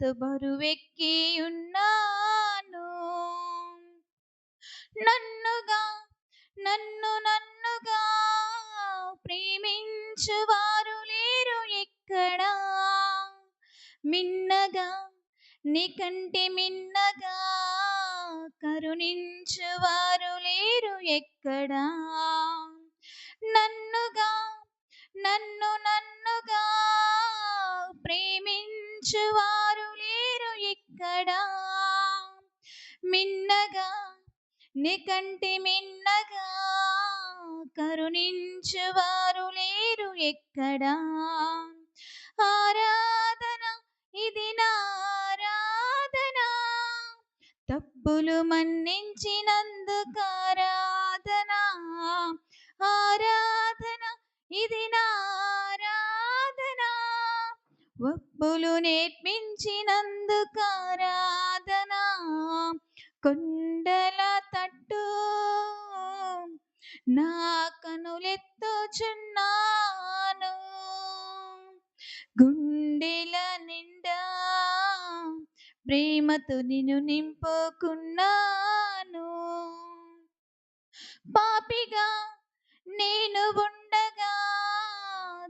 ప్రేమతో బరువెక్కి ఉన్నాను. నన్నుగా నన్నుగా ప్రేమించువారు లేరు ఎక్కడా. మిన్నగా నీకంటే మిన్నగా కరుణించువారు లేరు ఎక్కడా. నన్నుగా నన్నుగా ప్రేమించువారు లేరు ఎక్కడా. మిన్నగా నీకంటే మిన్నగా కరుణించువారు లేరు ఎక్కడా. ఆరాధన ఇది నా ఆరాధన, తప్పులు మన్నించినందుకు ఆరాధన. ఆరాధన ఇది నా ఆరాధన, ఒప్పులు నేర్పించినందుకు ఆరాధన. కొండల తట్టు నా కనులెత్తుచున్నాను, గుండెల నిండా ప్రేమతో నిన్ను నింపుకున్నాను. పాపిగా నేను ఉండగా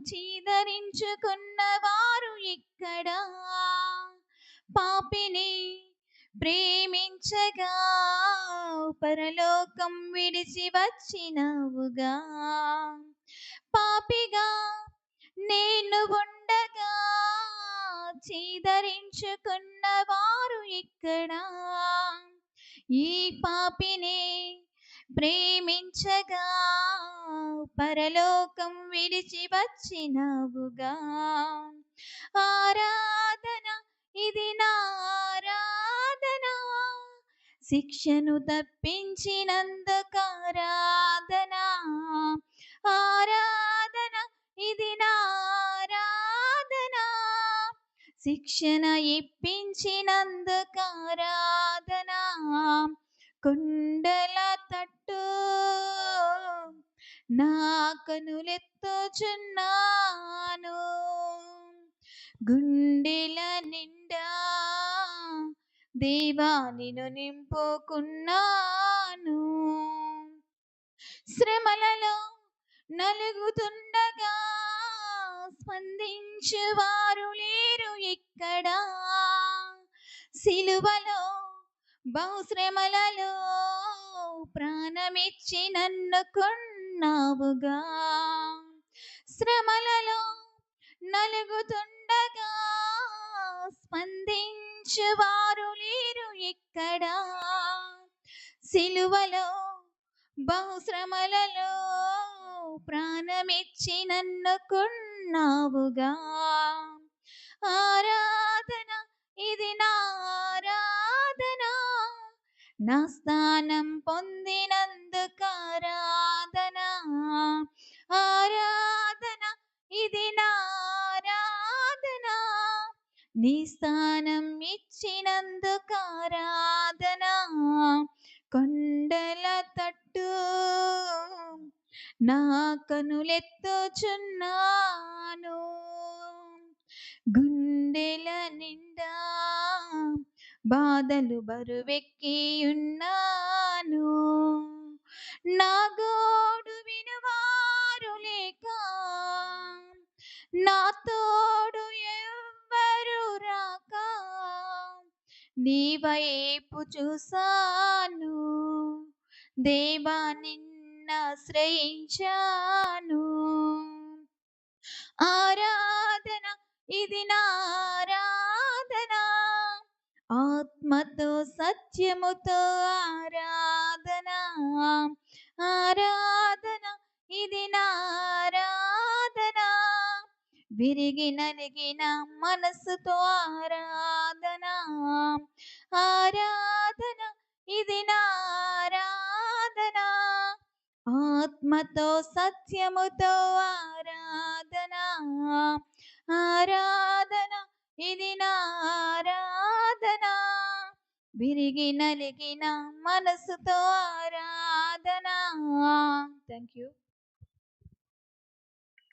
చీదరించుకున్న వారు ఇక్కడ. పాపిని ప్రేమించగా పరలోకం విడిచి వచ్చినవుగా. పాపిగా నేను ఉండగా చీదరించుకున్న వారు ఇక్కడ. ఈ పాపిని ప్రేమించగా పరలోకం విడిచి వచ్చినవుగా. ఆరాధన ఇది నా ఆరాధన, శిక్షను తప్పించినందుకు ఆరాధన. ఆరాధన ఇది నా ఆరాధన, శిక్షణ ఇప్పించినందుకు ఆరాధన. కొండల తట్టు నా కనులెత్తుచున్నాను, గుండెల నిండా దేవా నిన్ను నింపుకున్నాను. శ్రమలలో నలుగుతుండగా స్పందించువారు లేరు ఇక్కడ. సిలువలో బహుశ్రమలలో ప్రాణమిచ్చి నన్ను కొన్నావుగా. శ్రమలలో నలుగుతుండగా స్పందించువారు లేరు ఇక్కడ. సిలువలో బహుశ్రమలలో ప్రాణమిచ్చి నన్ను కొన్నావుగా. ఆరాధన ఇది నా ఆరాధన, నా స్థానం పొందినందుకు ఆరాధన. ఆరాధన ఇది నా ఆరాధన, నీ స్థానం ఇచ్చినందుకు ఆరాధన. కొండల తట్టు నా కనులెత్తుచున్నాను, గుండెల నిండా బాధలు బరువెక్కి ఉన్నాను. నా గోడు వినువారు లేక నా తోడు ఎవ్వరు రాక నీ వైపు చూసాను, దేవా నిన్నాశ్రయించాను. ఆరాధన ఇది నా ఆరాధన, ఆత్మతో సత్యముతో ఆరాధన. ఆరాధన ఇది నా ఆరాధన, విరిగి నలిగిన మనసుతో ఆరాధన. ఆరాధన ఇది నా ఆరాధన, ఆత్మతో సత్యముతో ఆరాధన. ఆరాధన ఇది నా ఆరాధన, విరిగి నలిగిన మనసుతో ఆరాధన. Thank you.